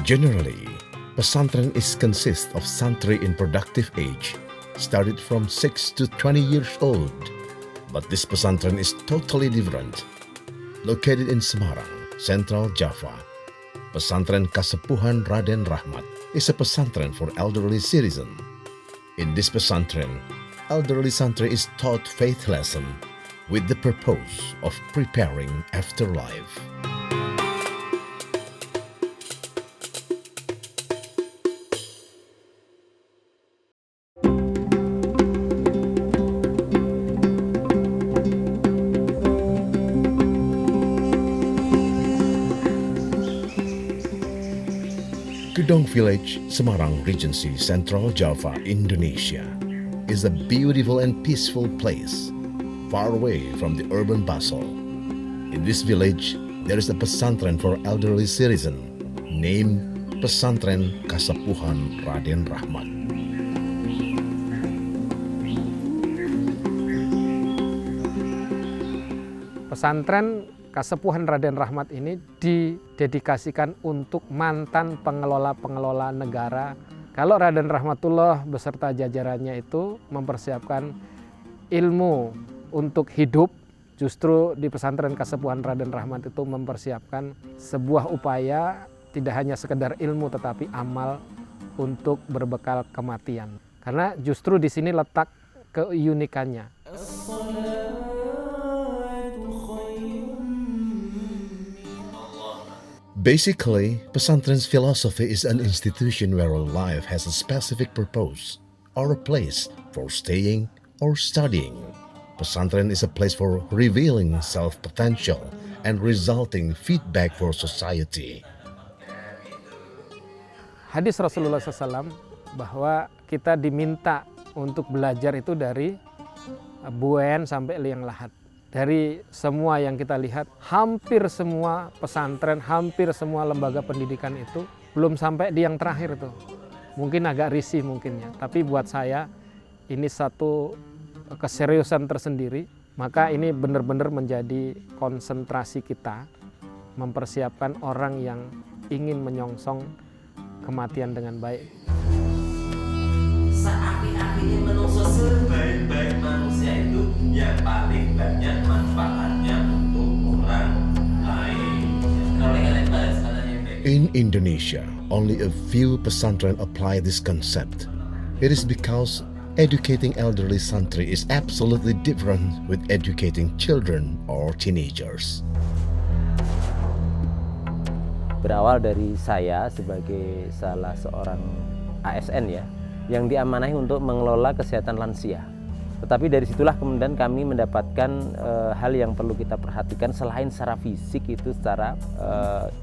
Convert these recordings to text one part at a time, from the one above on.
Generally, pesantren consists of santri in productive age, started from 6 to 20 years old. But this pesantren is totally different. Located in Semarang, Central Java, Pesantren Kasepuhan Raden Rahmat is a pesantren for elderly citizens. In this pesantren, elderly santri is taught faith lesson with the purpose of preparing afterlife. Gedong Village, Semarang Regency, Central Java, Indonesia, is a beautiful and peaceful place, far away from the urban bustle. In this village, there is a pesantren for elderly citizens, named Pesantren Kasepuhan Raden Rahmat. Pesantren Kasepuhan Raden Rahmat ini didedikasikan untuk mantan pengelola-pengelola negara. Kalau Raden Rahmatullah beserta jajarannya itu mempersiapkan ilmu untuk hidup, justru di pesantren Kasepuhan Raden Rahmat itu mempersiapkan sebuah upaya tidak hanya sekedar ilmu tetapi amal untuk berbekal kematian. Karena justru di sini letak keunikannya. Basically, pesantren's philosophy is an institution where life has a specific purpose or a place for staying or studying. Pesantren is a place for revealing self-potential and resulting feedback for society. Hadis Rasulullah SAW bahwa kita diminta untuk belajar itu dari buen sampai liang lahat. Dari semua yang kita lihat, hampir semua pesantren, hampir semua lembaga pendidikan itu belum sampai di yang terakhir tuh. Mungkin agak risih mungkinnya, tapi buat saya ini satu keseriusan tersendiri. Maka ini benar-benar menjadi konsentrasi kita mempersiapkan orang yang ingin menyongsong kematian dengan baik. Seapi-apinya manusia, sebaik-baik manusia itu yang paling banyak manfaatnya untuk orang lain. In Indonesia, only a few pesantren apply this concept. It is because educating elderly santri is absolutely different with educating children or teenagers. Berawal dari saya sebagai salah seorang ASN ya, yang diamanahi untuk mengelola kesehatan lansia. Tetapi dari situlah kemudian kami mendapatkan hal yang perlu kita perhatikan selain secara fisik itu secara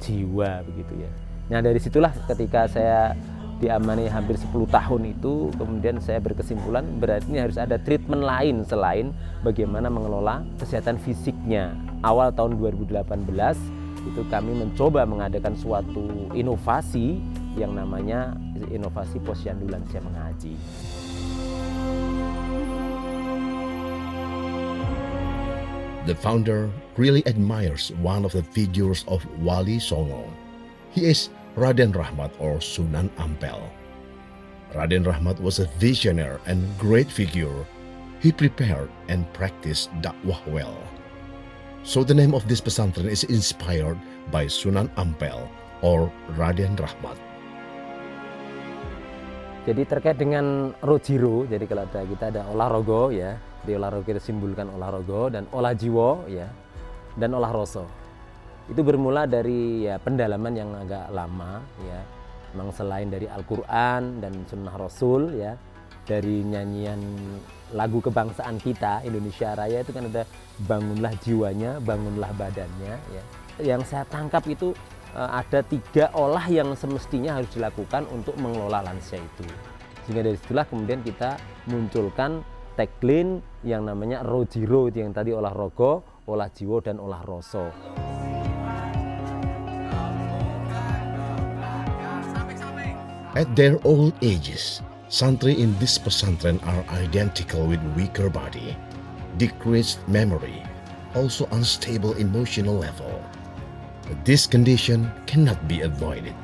jiwa begitu ya. Nah dari situlah ketika saya diamanahi hampir 10 tahun itu kemudian saya berkesimpulan berarti ini harus ada treatment lain selain bagaimana mengelola kesehatan fisiknya. Awal tahun 2018 itu kami mencoba mengadakan suatu inovasi yang namanya inovasi posyandu lansia mengaji. The founder really admires one of the figures of Wali Songo. He is Raden Rahmat or Sunan Ampel. Raden Rahmat was a visionary and great figure. He prepared and practiced dakwah well. So the name of this pesantren is inspired by Sunan Ampel or Raden Rahmat. Jadi terkait dengan rojiro, jadi kalau kita ada olahraga ya, di olahraga kita simbolkan olahraga dan olah jiwa ya, dan olah rasa. Itu bermula dari ya pendalaman yang agak lama ya, memang selain dari Al-Quran dan Sunnah Rasul ya, dari nyanyian lagu kebangsaan kita Indonesia Raya itu kan ada bangunlah jiwanya, bangunlah badannya ya. Yang saya tangkap itu ada 3 olah yang semestinya harus dilakukan untuk mengelola lansia itu. Sehingga dari situlah kemudian kita munculkan tagline yang namanya Rojiro, yang tadi olah rogo, olah jiwa, dan olah rasa. At their old ages, santri in this pesantren are identical with weaker body, decreased memory, also unstable emotional level. But this condition cannot be avoided,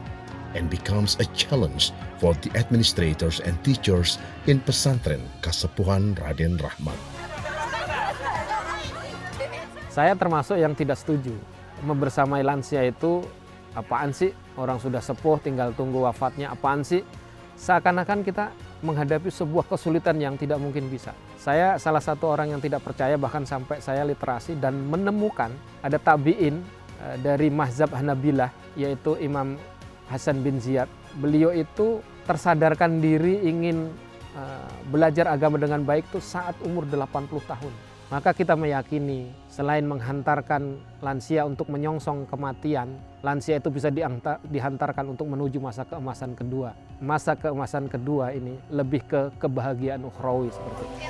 and becomes a challenge for the administrators and teachers in Pesantren Kasepuhan Raden Rahmat. Saya termasuk yang tidak setuju. Membersamai lansia itu apaan sih? Orang sudah sepuh tinggal tunggu wafatnya, apaan sih? Seakan-akan kita menghadapi sebuah kesulitan yang tidak mungkin bisa. Saya salah satu orang yang tidak percaya, bahkan sampai saya literasi dan menemukan ada tabi'in dari mazhab Hanabilah, yaitu Imam Hasan bin Ziyad. Beliau itu tersadarkan diri ingin belajar agama dengan baik itu saat umur 80 tahun. Maka kita meyakini selain menghantarkan lansia untuk menyongsong kematian, lansia itu bisa dihantarkan untuk menuju masa keemasan kedua. Masa keemasan kedua ini lebih ke kebahagiaan ukhrawi seperti itu.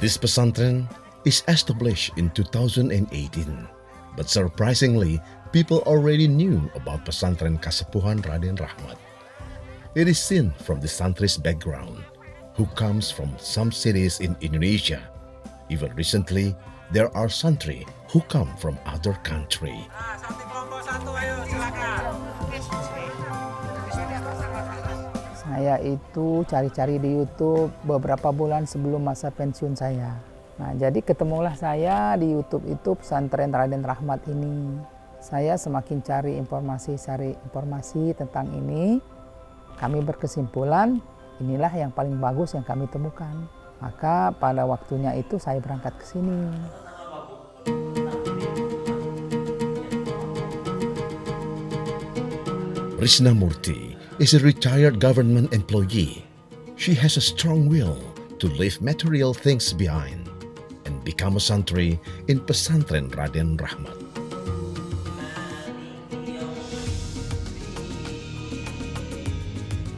This pesantren is established in 2018, but surprisingly, people already knew about Pesantren Kasepuhan Raden Rahmat. It is seen from the santri's background, who comes from some cities in Indonesia. Even recently, there are santri who come from other country. Saya itu cari-cari di YouTube beberapa bulan sebelum masa pensiun saya. Nah, jadi ketemulah saya di YouTube itu Pesantren Raden Rahmat ini. Saya semakin cari informasi tentang ini. Kami berkesimpulan inilah yang paling bagus yang kami temukan. Maka pada waktunya itu saya berangkat ke sini. Risna Murti is a retired government employee. She has a strong will to leave material things behind and become a santri in Pesantren Raden Rahmat.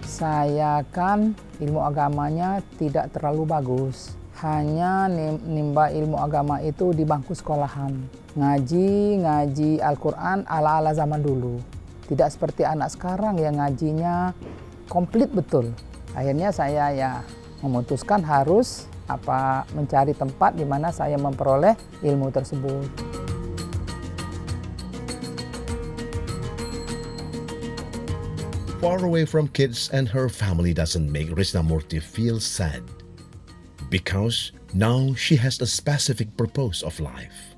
Saya kan ilmu agamanya tidak terlalu bagus. Hanya nimba ilmu agama itu di bangku sekolahan. Ngaji Al-Quran ala-ala zaman dulu. Tidak seperti anak sekarang yang ngajinya komplit betul. Akhirnya saya memutuskan harus mencari tempat di mana saya memperoleh ilmu tersebut. Far away from kids and her family doesn't make Risna Murti feel sad, because now she has a specific purpose of life.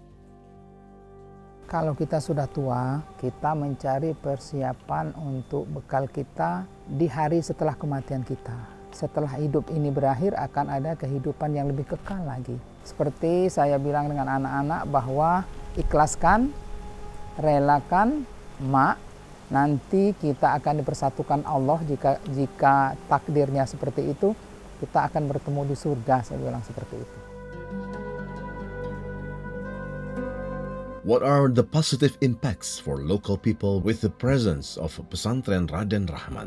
Kalau kita sudah tua, kita mencari persiapan untuk bekal kita di hari setelah kematian kita. Setelah hidup ini berakhir akan ada kehidupan yang lebih kekal lagi. Seperti saya bilang dengan anak-anak bahwa ikhlaskan, relakan, nanti kita akan dipersatukan Allah jika takdirnya seperti itu, kita akan bertemu di surga, saya bilang seperti itu. What are the positive impacts for local people with the presence of Pesantren Raden Rahmat?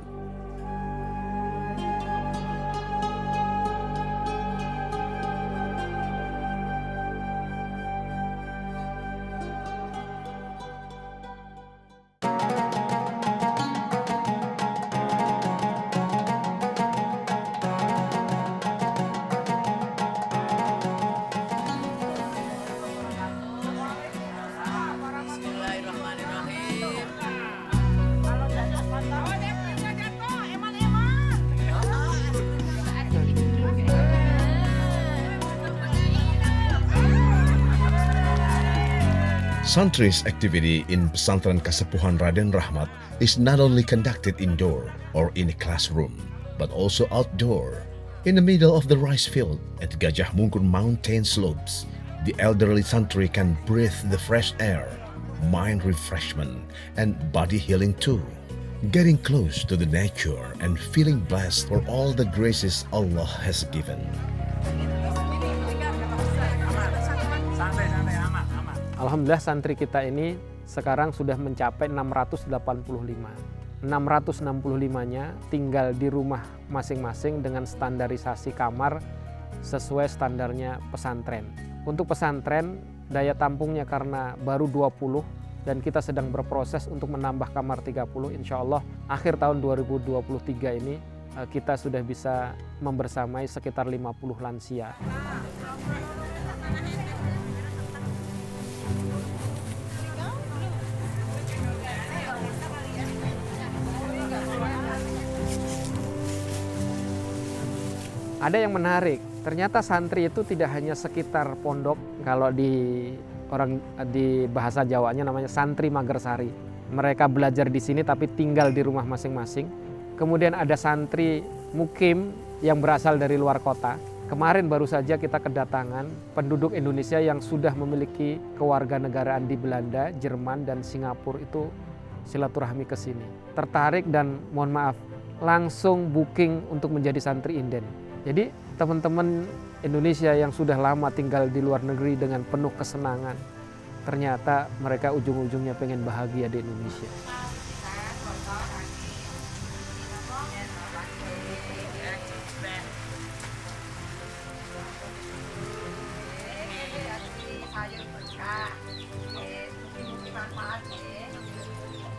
Santri's activity in Pesantren Kasepuhan Raden Rahmat is not only conducted indoor or in a classroom, but also outdoor. In the middle of the rice field at Gajah Mungkur mountain slopes, the elderly santri can breathe the fresh air, mind refreshment, and body healing too. Getting close to the nature and feeling blessed for all the graces Allah has given. Alhamdulillah santri kita ini sekarang sudah mencapai 685. 665-nya tinggal di rumah masing-masing dengan standarisasi kamar sesuai standarnya pesantren. Untuk pesantren, daya tampungnya karena baru 20 dan kita sedang berproses untuk menambah kamar 30. Insya Allah akhir tahun 2023 ini kita sudah bisa membersamai sekitar 50 lansia. Ada yang menarik, ternyata santri itu tidak hanya sekitar pondok, kalau di bahasa Jawanya namanya santri Magersari. Mereka belajar di sini tapi tinggal di rumah masing-masing. Kemudian ada santri mukim yang berasal dari luar kota. Kemarin baru saja kita kedatangan penduduk Indonesia yang sudah memiliki kewarganegaraan di Belanda, Jerman, dan Singapura itu silaturahmi ke sini. Tertarik dan mohon maaf, langsung booking untuk menjadi santri inden. Jadi teman-teman Indonesia yang sudah lama tinggal di luar negeri dengan penuh kesenangan, ternyata mereka ujung-ujungnya pengen bahagia di Indonesia.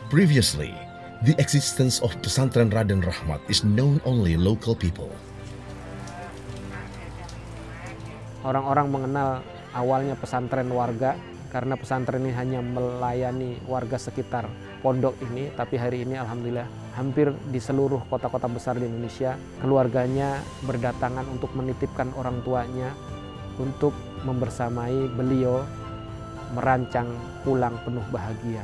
Previously, the existence of Pesantren Raden Rahmat is known only local people. Orang-orang mengenal awalnya pesantren warga karena pesantren ini hanya melayani warga sekitar pondok ini, tapi hari ini alhamdulillah hampir di seluruh kota-kota besar di Indonesia keluarganya berdatangan untuk menitipkan orang tuanya untuk membersamai beliau merancang pulang penuh bahagia.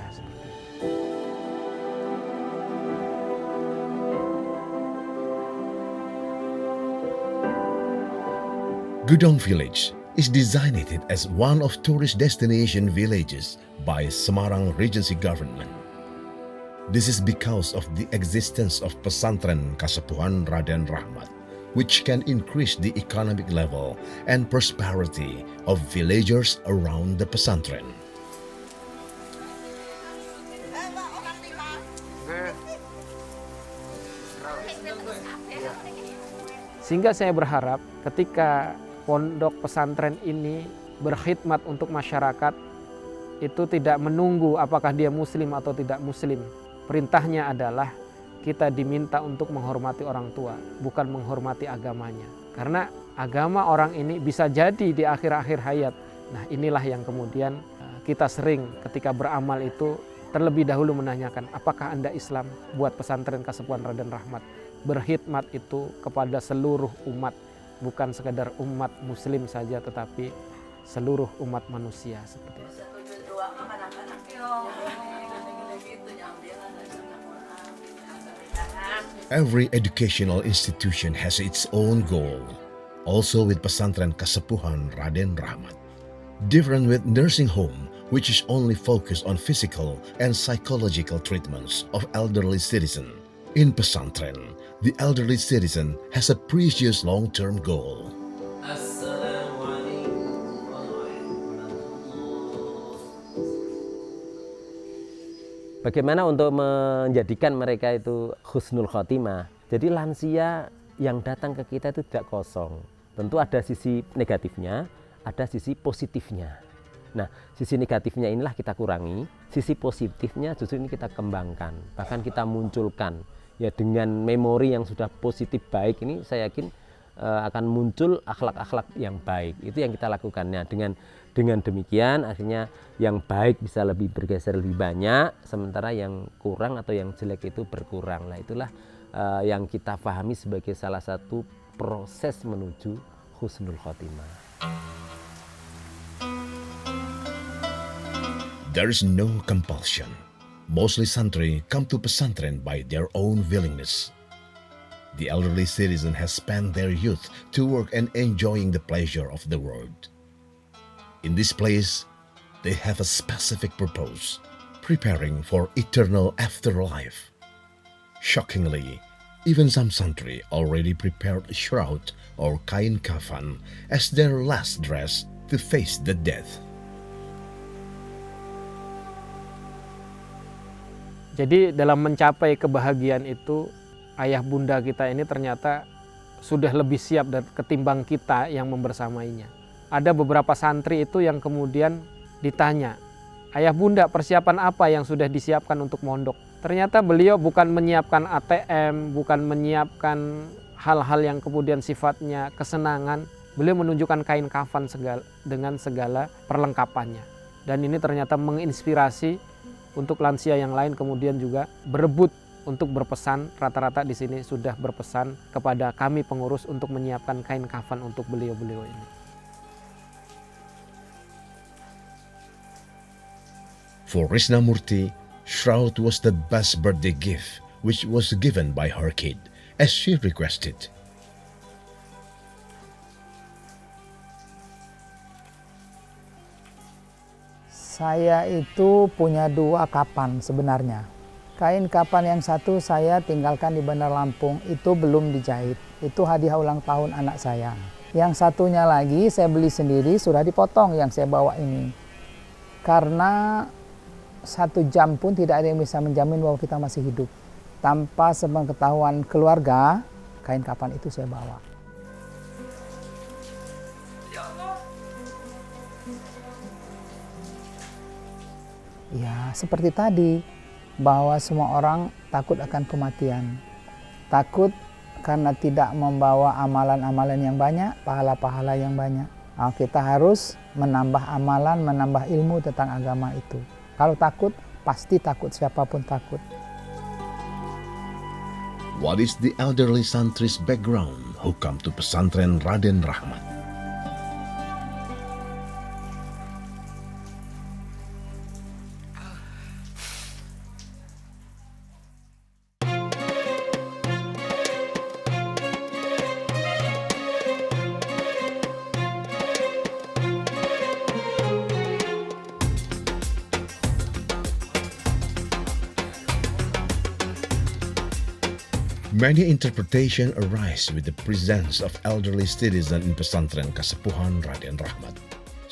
Gudong Village is designated as one of tourist destination villages by Semarang Regency Government. This is because of the existence of Pesantren Kasepuhan Raden Rahmat, which can increase the economic level and prosperity of villagers around the pesantren. Sehingga saya berharap ketika pondok pesantren ini berkhidmat untuk masyarakat, itu tidak menunggu apakah dia muslim atau tidak muslim. Perintahnya adalah kita diminta untuk menghormati orang tua, bukan menghormati agamanya. Karena agama orang ini bisa jadi di akhir-akhir hayat. Nah, inilah yang kemudian kita sering ketika beramal itu terlebih dahulu menanyakan, apakah Anda Islam? Buat pesantren Kasepuhan Raden Rahmat, berkhidmat itu kepada seluruh umat, bukan sekedar umat muslim saja, tetapi seluruh umat manusia seperti itu. Every educational institution has its own goal, also with Pesantren Kasepuhan Raden Rahmat. Different with nursing home, which is only focused on physical and psychological treatments of elderly citizens. In pesantren, the elderly citizen has a precious long-term goal. Bagaimana untuk menjadikan mereka itu husnul khotimah? Jadi lansia yang datang ke kita itu tidak kosong. Tentu ada sisi negatifnya, ada sisi positifnya. Nah, sisi negatifnya inilah kita kurangi, sisi positifnya justru ini kita kembangkan, bahkan kita munculkan. Ya, dengan memori yang sudah positif baik ini saya yakin akan muncul akhlak-akhlak yang baik. Itu yang kita lakukan. Nah, dengan demikian akhirnya yang baik bisa lebih bergeser lebih banyak, sementara yang kurang atau yang jelek itu berkurang. Nah, itulah yang kita pahami sebagai salah satu proses menuju husnul khotimah. There is no compulsion. Mostly santri come to pesantren by their own willingness. The elderly citizen has spent their youth to work and enjoying the pleasure of the world. In this place, they have a specific purpose, preparing for eternal afterlife. Shockingly, even some santri already prepared a shroud or kain kafan as their last dress to face the death. Jadi dalam mencapai kebahagiaan itu, ayah bunda kita ini ternyata sudah lebih siap dan ketimbang kita yang membersamainya. Ada beberapa santri itu yang kemudian ditanya, ayah bunda persiapan apa yang sudah disiapkan untuk mondok? Ternyata beliau bukan menyiapkan ATM, bukan menyiapkan hal-hal yang kemudian sifatnya kesenangan. Beliau menunjukkan kain kafan dengan segala perlengkapannya. Dan ini ternyata menginspirasi untuk lansia yang lain kemudian juga berebut untuk berpesan. Rata-rata di sini sudah berpesan kepada kami pengurus untuk menyiapkan kain kafan untuk beliau-beliau ini. For Risnamurti, shroud was the best birthday gift which was given by her kid, as she requested. Saya itu punya 2 kapan sebenarnya. Kain kapan yang satu saya tinggalkan di Bandar Lampung, itu belum dijahit. Itu hadiah ulang tahun anak saya. Yang satunya lagi saya beli sendiri, sudah dipotong yang saya bawa ini. Karena 1 jam pun tidak ada yang bisa menjamin bahwa kita masih hidup. Tanpa sepengetahuan keluarga, kain kapan itu saya bawa. Ya, seperti tadi, bahwa semua orang takut akan kematian. Takut karena tidak membawa amalan-amalan yang banyak, pahala-pahala yang banyak. Nah, kita harus menambah amalan, menambah ilmu tentang agama itu. Kalau takut, pasti takut, siapapun takut. What is the elderly santri's background who come to Pesantren Raden Rahmat? Many interpretations arise with the presence of elderly citizens in Pesantren Kasepuhan Raden Rahmat.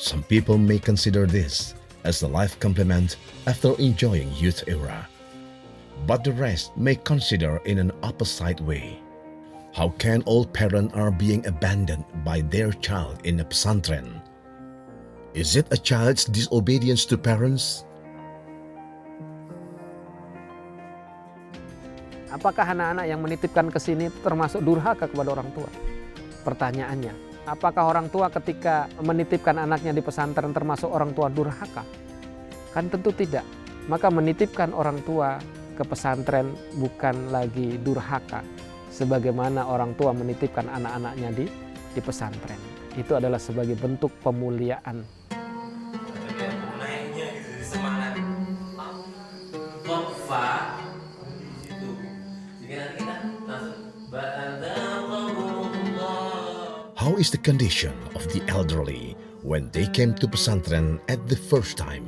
Some people may consider this as a life complement after enjoying youth era, but the rest may consider in an opposite way. How can old parents are being abandoned by their child in a pesantren? Is it a child's disobedience to parents? Apakah anak-anak yang menitipkan ke sini termasuk durhaka kepada orang tua? Pertanyaannya, apakah orang tua ketika menitipkan anaknya di pesantren termasuk orang tua durhaka? Kan tentu tidak. Maka menitipkan orang tua ke pesantren bukan lagi durhaka, sebagaimana orang tua menitipkan anak-anaknya di pesantren. Itu adalah sebagai bentuk pemuliaan. Naiknya gitu, semangat konfa. How is the condition of the elderly when they came to pesantren at the first time?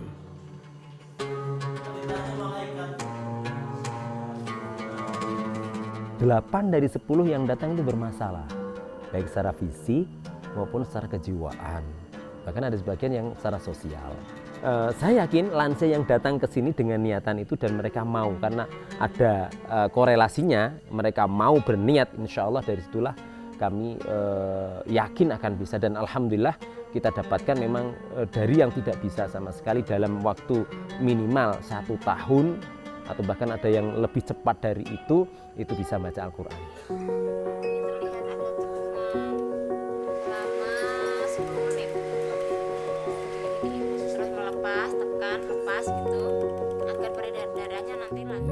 Delapan dari 10 yang datang itu bermasalah, baik secara fisik maupun secara kejiwaan. Bahkan ada sebagian yang secara sosial. Saya yakin lansia yang datang ke sini dengan niatan itu dan mereka mau, karena ada korelasinya, mereka mau berniat, insya Allah dari situlah kami yakin akan bisa. Dan alhamdulillah kita dapatkan memang dari yang tidak bisa sama sekali dalam waktu minimal 1 tahun atau bahkan ada yang lebih cepat dari itu bisa baca Al-Quran.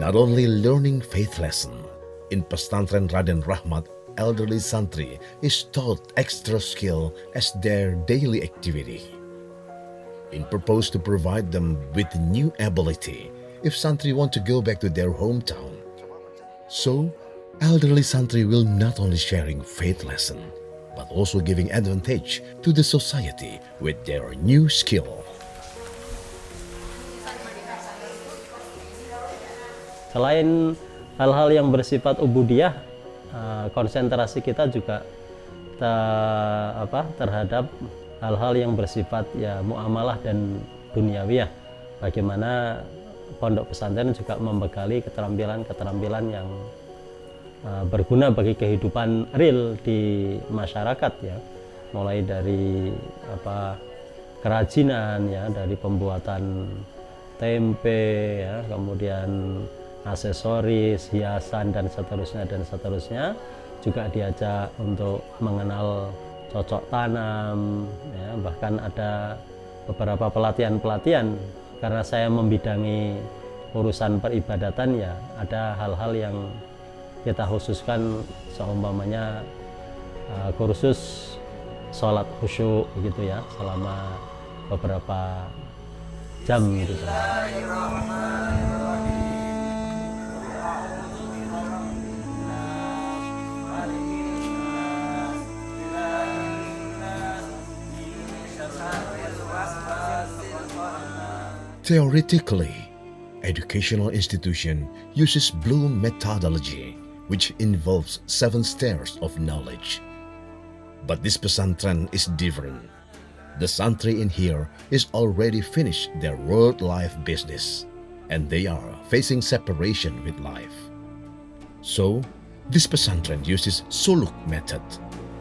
Not only learning faith lesson, in Pesantren Raden Rahmat, elderly santri is taught extra skill as their daily activity. In purpose to provide them with new ability if santri want to go back to their hometown. So, elderly santri will not only sharing faith lesson, but also giving advantage to the society with their new skill. Selain hal-hal yang bersifat ubudiyah, konsentrasi kita juga terhadap hal-hal yang bersifat ya muamalah dan duniawiyah. Bagaimana pondok pesantren juga membekali keterampilan-keterampilan yang berguna bagi kehidupan real di masyarakat ya, mulai dari kerajinan ya, dari pembuatan tempe ya, kemudian aksesoris, hiasan dan seterusnya. Juga diajak untuk mengenal cocok tanam, ya, bahkan ada beberapa pelatihan karena saya membidangi urusan peribadatan, ya ada hal-hal yang kita khususkan, seumpamanya kursus sholat khusyuk gitu ya selama beberapa jam gitu. Theoretically, educational institution uses Bloom methodology, which involves 7 stairs of knowledge. But this pesantren is different. The santri in here is already finished their world life business, and they are facing separation with life. So, this pesantren uses suluk method,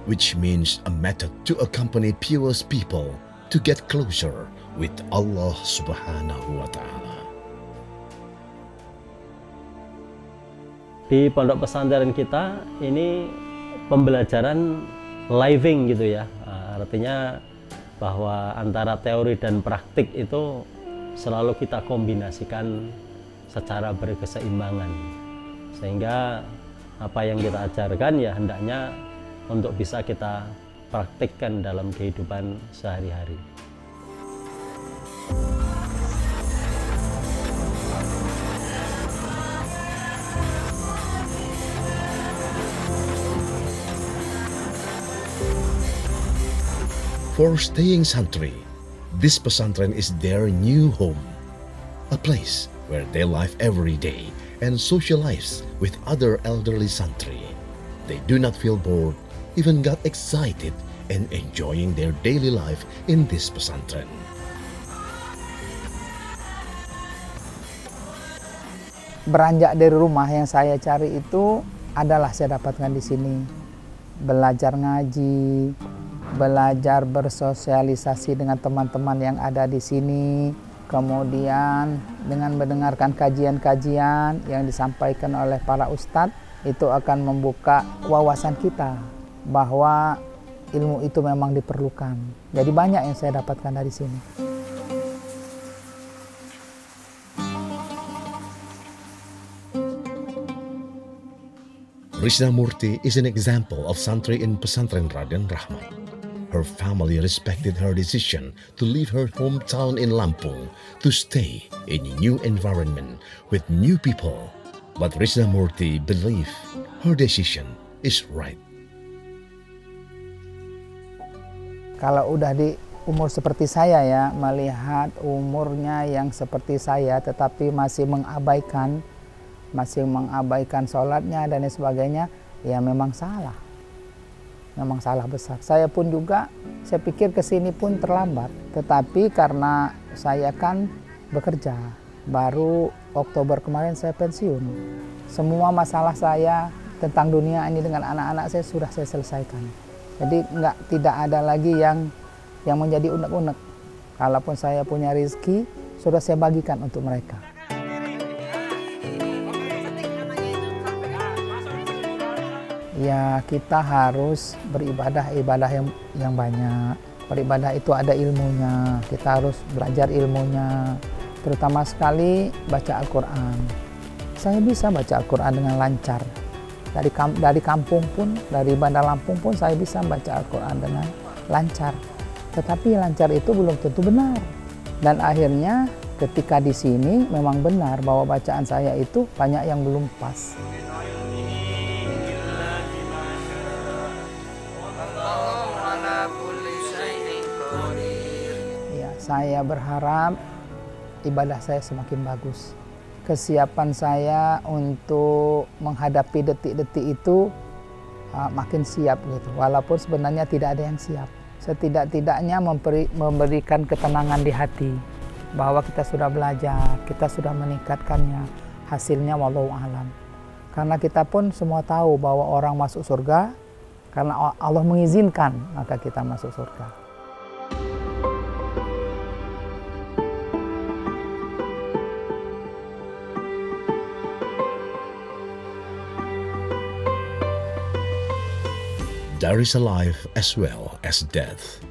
which means a method to accompany pious people to get closer with Allah Subhanahu wa Ta'ala. Di pondok pesantren kita ini pembelajaran living gitu ya, artinya bahwa antara teori dan praktik itu selalu kita kombinasikan secara berkeseimbangan, sehingga apa yang kita ajarkan ya hendaknya untuk bisa kita praktikkan dalam kehidupan sehari-hari. For staying santri, this pesantren is their new home, a place where they live every day and socialize with other elderly santri. They do not feel bored, even got excited and enjoying their daily life in this pesantren. Beranjak dari rumah yang saya cari itu adalah saya dapatkan di sini. Belajar ngaji, belajar bersosialisasi dengan teman-teman yang ada di sini, kemudian dengan mendengarkan kajian-kajian yang disampaikan oleh para ustadz, itu akan membuka wawasan kita bahwa ilmu itu memang diperlukan. Jadi banyak yang saya dapatkan dari sini. Risnamurti is an example of santri in Pesantren Raden Rahmat. Her family respected her decision to leave her hometown in Lampung to stay in a new environment with new people. But Risnamurti believed her decision is right. Kalau udah di umur seperti saya ya, melihat umurnya yang seperti saya tetapi masih mengabaikan sholatnya dan sebagainya, ya memang salah besar. Saya pun juga, saya pikir kesini pun terlambat, tetapi karena saya kan bekerja, baru Oktober kemarin saya pensiun. Semua masalah saya tentang dunia ini dengan anak-anak saya sudah saya selesaikan. Jadi tidak ada lagi yang menjadi unek-unek. Kalaupun saya punya rezeki, sudah saya bagikan untuk mereka. Ya, kita harus beribadah yang banyak. Beribadah itu ada ilmunya, kita harus belajar ilmunya. Terutama sekali baca Al-Quran. Saya bisa baca Al-Quran dengan lancar. Dari kampung pun, dari Bandar Lampung pun saya bisa baca Al-Quran dengan lancar. Tetapi lancar itu belum tentu benar. Dan akhirnya ketika di sini memang benar bahwa bacaan saya itu banyak yang belum pas. Saya berharap ibadah saya semakin bagus. Kesiapan saya untuk menghadapi detik-detik itu makin siap gitu. Walaupun sebenarnya tidak ada yang siap. Setidak-tidaknya memberikan ketenangan di hati bahwa kita sudah belajar, kita sudah meningkatkannya. Hasilnya wallahu alam. Karena kita pun semua tahu bahwa orang masuk surga karena Allah mengizinkan, maka kita masuk surga. there is a life as well as death.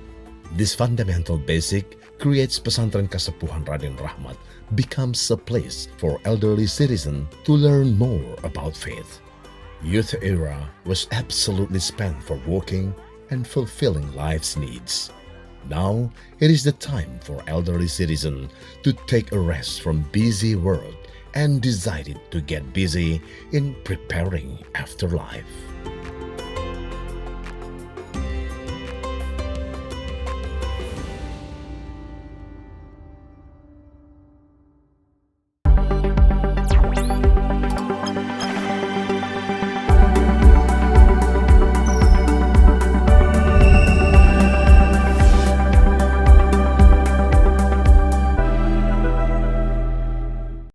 This fundamental basic creates Pesantren Kasepuhan Raden Rahmat becomes a place for elderly citizens to learn more about faith. Youth era was absolutely spent for working and fulfilling life's needs. Now it is the time for elderly citizens to take a rest from busy world and decided to get busy in preparing afterlife.